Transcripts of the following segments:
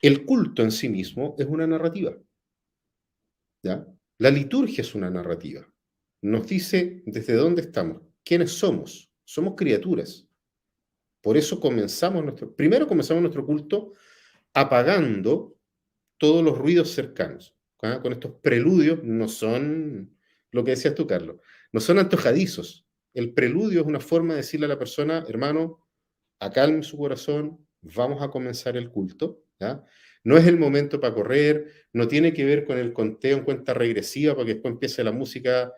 El culto en sí mismo es una narrativa, ¿ya? La liturgia es una narrativa. Nos dice desde dónde estamos, quiénes somos. Somos criaturas. Por eso primero comenzamos nuestro culto apagando todos los ruidos cercanos. ¿Ah? Con estos preludios no son, lo que decías tú, Carlos, no son antojadizos. El preludio es una forma de decirle a la persona, hermano, acalme su corazón, vamos a comenzar el culto. ¿Ya? No es el momento para correr, no tiene que ver con el conteo en cuenta regresiva para que después empiece la música,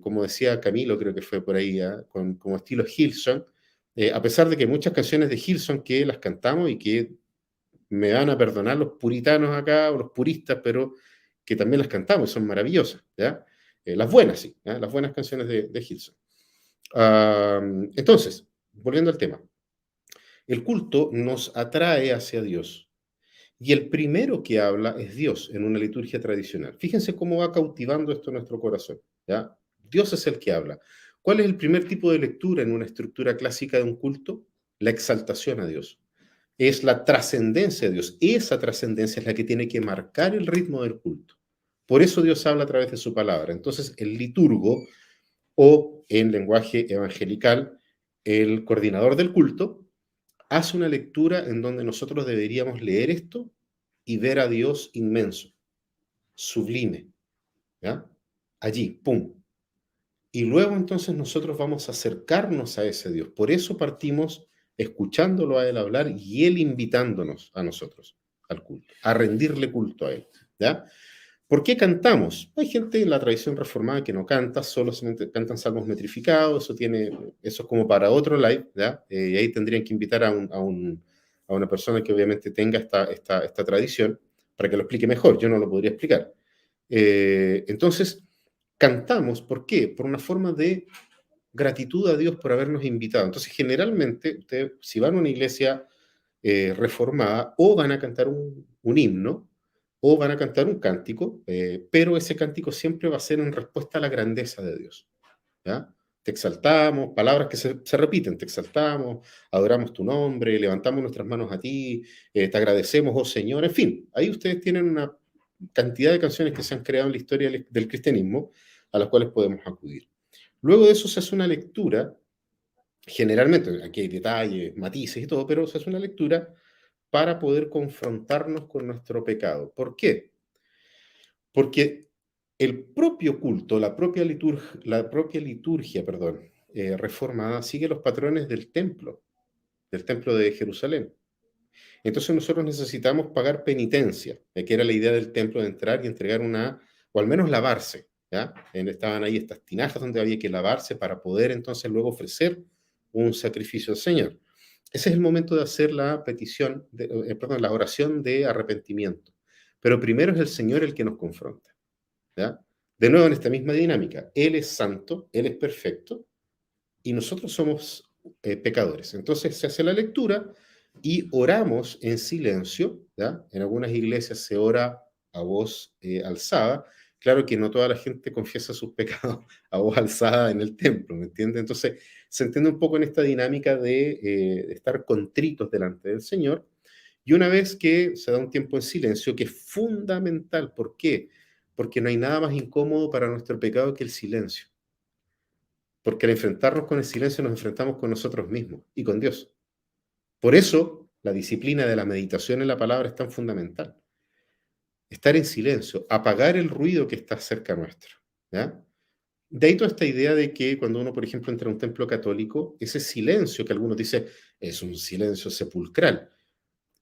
como decía Camilo, creo que fue por ahí, como estilo Hillsong, a pesar de que hay muchas canciones de Hillsong que las cantamos y que me van a perdonar los puritanos acá o los puristas, pero que también las cantamos, son maravillosas, ¿ya? Las buenas, sí, ¿ya? Las buenas canciones de Hillsong. Entonces, volviendo al tema, el culto nos atrae hacia Dios. Y el primero que habla es Dios en una liturgia tradicional. Fíjense cómo va cautivando esto nuestro corazón, ¿ya? Dios es el que habla. ¿Cuál es el primer tipo de lectura en una estructura clásica de un culto? La exaltación a Dios. Es la trascendencia de Dios. Esa trascendencia es la que tiene que marcar el ritmo del culto. Por eso Dios habla a través de su palabra. Entonces, el liturgo, o en lenguaje evangelical, el coordinador del culto, hace una lectura en donde nosotros deberíamos leer esto y ver a Dios inmenso, sublime, ¿ya? Allí, pum. Y luego entonces nosotros vamos a acercarnos a ese Dios. Por eso partimos escuchándolo a Él hablar y Él invitándonos a nosotros al culto, a rendirle culto a Él, ¿ya? ¿Por qué cantamos? Hay gente en la tradición reformada que no canta, solo cantan salmos metrificados, eso es como para otro live, ¿ya? Y ahí tendrían que invitar a una persona que obviamente tenga esta tradición para que lo explique mejor, yo no lo podría explicar. Entonces, cantamos, ¿por qué? Por una forma de gratitud a Dios por habernos invitado. Entonces, generalmente, ustedes, si van a una iglesia reformada, o van a cantar un himno, o van a cantar un cántico, pero ese cántico siempre va a ser en respuesta a la grandeza de Dios. ¿Ya? Te exaltamos, palabras que se repiten, te exaltamos, adoramos tu nombre, levantamos nuestras manos a ti, te agradecemos, oh Señor, en fin, ahí ustedes tienen una cantidad de canciones que se han creado en la historia del cristianismo a las cuales podemos acudir. Luego de eso se hace una lectura, generalmente, aquí hay detalles, matices y todo, pero se hace una lectura para poder confrontarnos con nuestro pecado. ¿Por qué? Porque el propio culto, la propia liturgia, perdón, reformada, sigue los patrones del templo de Jerusalén. Entonces nosotros necesitamos pagar penitencia, que era la idea del templo de entrar y entregar o al menos lavarse, ¿ya? Estaban ahí estas tinajas donde había que lavarse para poder entonces luego ofrecer un sacrificio al Señor. Ese es el momento de hacer la petición, perdón, la oración de arrepentimiento. Pero primero es el Señor el que nos confronta, ¿ya? De nuevo en esta misma dinámica, Él es santo, Él es perfecto, y nosotros somos pecadores. Entonces se hace la lectura y oramos en silencio, ¿ya? En algunas iglesias se ora a voz alzada. Claro que no toda la gente confiesa sus pecados a voz alzada en el templo, ¿me entiende? Entonces se entiende un poco en esta dinámica de estar contritos delante del Señor. Y una vez que se da un tiempo en silencio, que es fundamental, ¿por qué? Porque no hay nada más incómodo para nuestro pecado que el silencio. Porque al enfrentarnos con el silencio nos enfrentamos con nosotros mismos y con Dios. Por eso la disciplina de la meditación en la palabra es tan fundamental. Estar en silencio, apagar el ruido que está cerca nuestro. ¿Ya? De ahí toda esta idea de que cuando uno, por ejemplo, entra a un templo católico, ese silencio que algunos dicen es un silencio sepulcral.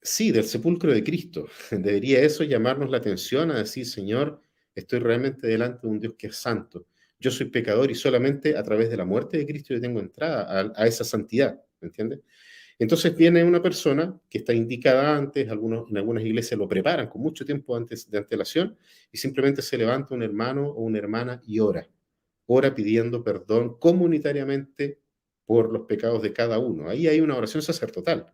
Sí, del sepulcro de Cristo. Debería eso llamarnos la atención a decir, Señor, estoy realmente delante de un Dios que es santo. Yo soy pecador y solamente a través de la muerte de Cristo yo tengo entrada a esa santidad, ¿me entiendes? Entonces viene una persona que está indicada antes, en algunas iglesias lo preparan con mucho tiempo antes de antelación, y simplemente se levanta un hermano o una hermana y ora. Ora pidiendo perdón comunitariamente por los pecados de cada uno. Ahí hay una oración sacerdotal.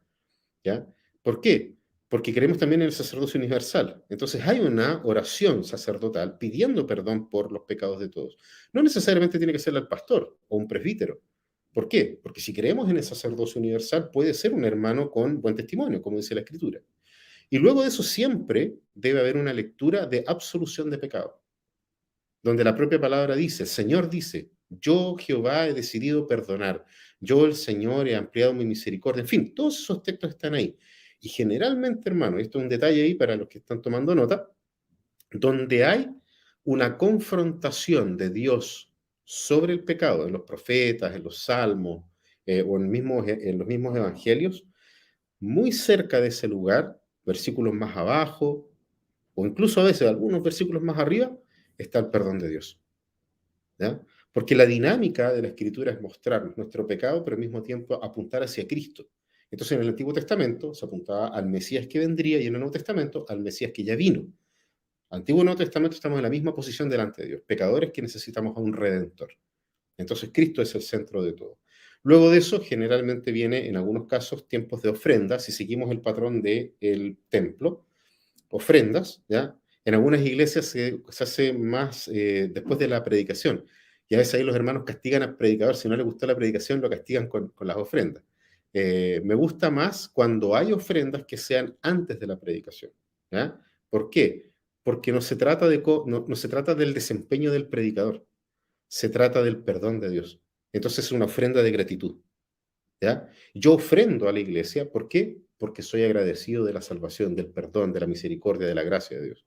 ¿Ya? ¿Por qué? Porque creemos también en el sacerdocio universal. Entonces hay una oración sacerdotal pidiendo perdón por los pecados de todos. No necesariamente tiene que ser el pastor o un presbítero. ¿Por qué? Porque si creemos en el sacerdocio universal, puede ser un hermano con buen testimonio, como dice la Escritura. Y luego de eso siempre debe haber una lectura de absolución de pecado, donde la propia palabra dice, el Señor dice, yo Jehová he decidido perdonar, yo el Señor he ampliado mi misericordia, en fin, todos esos textos están ahí. Y generalmente, hermano, esto es un detalle ahí para los que están tomando nota, donde hay una confrontación de Dios sobre el pecado, en los profetas, en los salmos, o en los mismos evangelios, muy cerca de ese lugar, versículos más abajo, o incluso a veces algunos versículos más arriba, está el perdón de Dios. ¿Ya? Porque la dinámica de la escritura es mostrar nuestro pecado, pero al mismo tiempo apuntar hacia Cristo. Entonces en el Antiguo Testamento se apuntaba al Mesías que vendría y en el Nuevo Testamento al Mesías que ya vino. Antiguo y Nuevo Testamento estamos en la misma posición delante de Dios, pecadores que necesitamos a un redentor. Entonces Cristo es el centro de todo. Luego de eso, generalmente viene, en algunos casos, tiempos de ofrenda, si seguimos el patrón del templo, ofrendas, ¿ya? En algunas iglesias se hace más después de la predicación. Y a veces ahí los hermanos castigan al predicador, si no le gustó la predicación, lo castigan con las ofrendas. Me gusta más cuando hay ofrendas que sean antes de la predicación. ¿Ya? ¿Por qué? Porque no se trata, no se trata del desempeño del predicador, se trata del perdón de Dios. Entonces es una ofrenda de gratitud. ¿Ya? Yo ofrendo a la iglesia, ¿por qué? Porque soy agradecido de la salvación, del perdón, de la misericordia, de la gracia de Dios.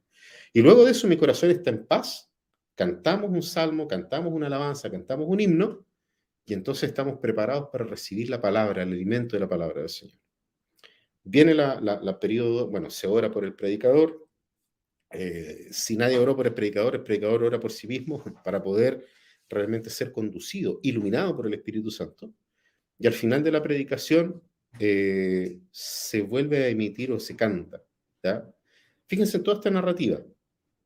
Y luego de eso mi corazón está en paz, cantamos un salmo, cantamos una alabanza, cantamos un himno, y entonces estamos preparados para recibir la palabra, el alimento de la palabra del Señor. Viene la periodo, bueno, se ora por el predicador. Si nadie oró por el predicador ora por sí mismo para poder realmente ser conducido, iluminado por el Espíritu Santo. Y al final de la predicación se vuelve a emitir o se canta. ¿Ya? Fíjense en toda esta narrativa.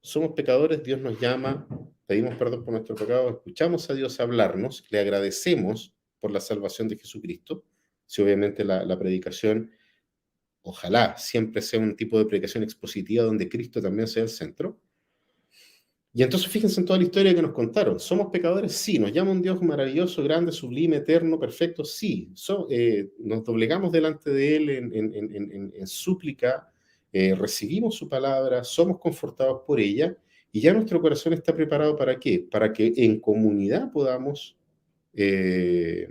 Somos pecadores, Dios nos llama, pedimos perdón por nuestro pecado, escuchamos a Dios hablarnos, le agradecemos por la salvación de Jesucristo. Si obviamente la predicación, ojalá siempre sea un tipo de predicación expositiva donde Cristo también sea el centro. Y entonces fíjense en toda la historia que nos contaron. ¿Somos pecadores? Sí. ¿Nos llama un Dios maravilloso, grande, sublime, eterno, perfecto? Sí. Nos doblegamos delante de Él en súplica, recibimos su palabra, somos confortados por ella y ya nuestro corazón está preparado ¿para qué? Para que en comunidad podamos eh,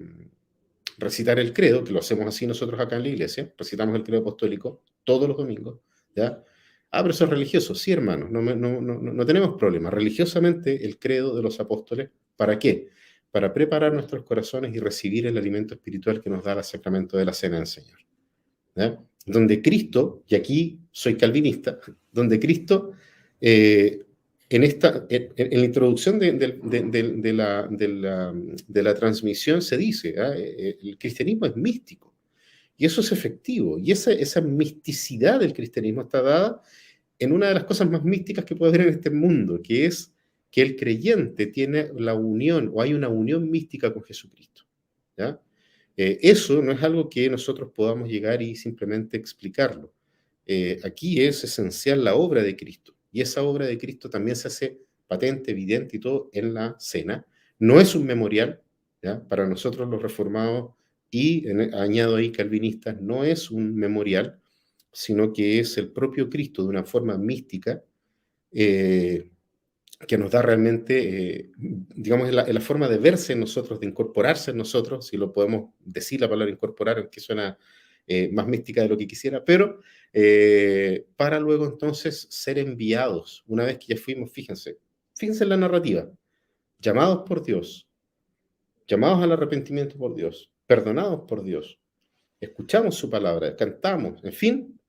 recitar el credo, que lo hacemos así nosotros acá en la iglesia, recitamos el credo apostólico todos los domingos, ¿ya? Ah, pero eso es religioso. Sí, hermanos, no tenemos problema. Religiosamente, el credo de los apóstoles, ¿para qué? Para preparar nuestros corazones y recibir el alimento espiritual que nos da el sacramento de la cena del Señor. ¿Ya? Donde Cristo, y aquí soy calvinista, donde Cristo, en la introducción de la transmisión se dice, el cristianismo es místico. Y eso es efectivo. Y esa misticidad del cristianismo está dada en una de las cosas más místicas que puede haber en este mundo, que es que el creyente tiene la unión, o hay una unión mística con Jesucristo. ¿Ya? Eso no es algo que nosotros podamos llegar y simplemente explicarlo. Aquí es esencial la obra de Cristo, y esa obra de Cristo también se hace patente, evidente y todo en la cena. No es un memorial, ¿ya? Para nosotros los reformados, y añado ahí calvinistas, no es un memorial, sino que es el propio Cristo de una forma mística, eh, que nos da realmente, digamos, en la forma de verse en nosotros, de incorporarse en nosotros, si lo podemos decir la palabra incorporar, aunque suena más mística de lo que quisiera, pero para luego entonces ser enviados, una vez que ya fuimos, fíjense en la narrativa, llamados por Dios, llamados al arrepentimiento por Dios, perdonados por Dios, escuchamos su palabra, cantamos, en fin,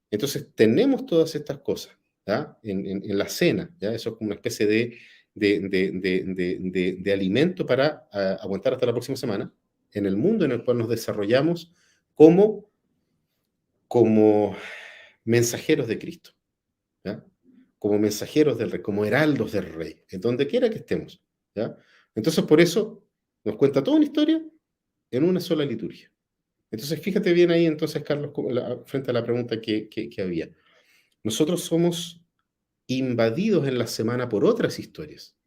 entonces tenemos todas estas cosas, ¿ya? En la cena, ¿ya? Eso es como una especie de alimento para aguantar hasta la próxima semana, en el mundo en el cual nos desarrollamos como, como mensajeros de Cristo, ¿ya? Como mensajeros del Rey, como heraldos del Rey, en donde quiera que estemos, ¿ya? Entonces, por eso nos cuenta toda una historia en una sola liturgia. Entonces, fíjate bien ahí, entonces, Carlos, frente a la pregunta que había. Nosotros somos invadidos en la semana por otras historias.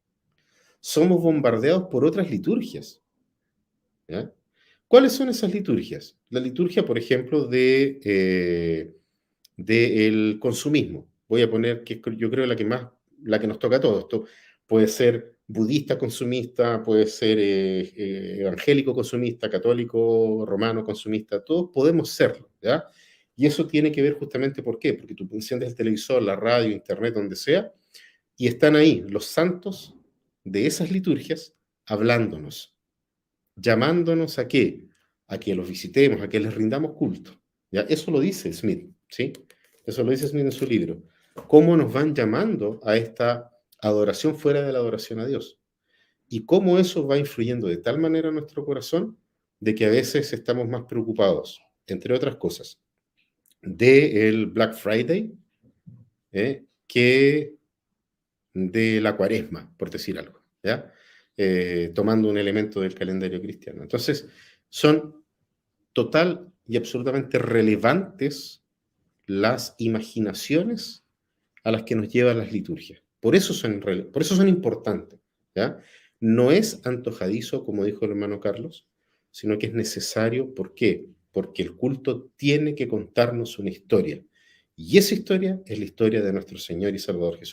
Somos bombardeados por otras liturgias. ¿Ya? ¿Cuáles son esas liturgias? La liturgia, por ejemplo, del consumismo. Voy a poner que yo creo la que nos toca a todos. Esto puede ser budista consumista, puede ser evangélico consumista, católico, romano consumista, todos podemos serlo, ¿ya? Y eso tiene que ver justamente, ¿por qué? Porque tú enciendes el televisor, la radio, internet, donde sea, y están ahí los santos de esas liturgias hablándonos, llamándonos ¿a qué? A que los visitemos, a que les rindamos culto. ¿Ya? Eso lo dice Smith, ¿sí? Eso lo dice Smith en su libro. ¿Cómo nos van llamando a esta adoración fuera de la adoración a Dios? Y cómo eso va influyendo de tal manera en nuestro corazón de que a veces estamos más preocupados, entre otras cosas, del Black Friday que de la cuaresma, por decir algo, ¿ya? Tomando un elemento del calendario cristiano. Entonces, son total y absolutamente relevantes las imaginaciones a las que nos llevan las liturgias. Por eso son importantes, ¿ya? No es antojadizo, como dijo el hermano Carlos, sino que es necesario. ¿Por qué? Porque el culto tiene que contarnos una historia. Y esa historia es la historia de nuestro Señor y Salvador Jesucristo.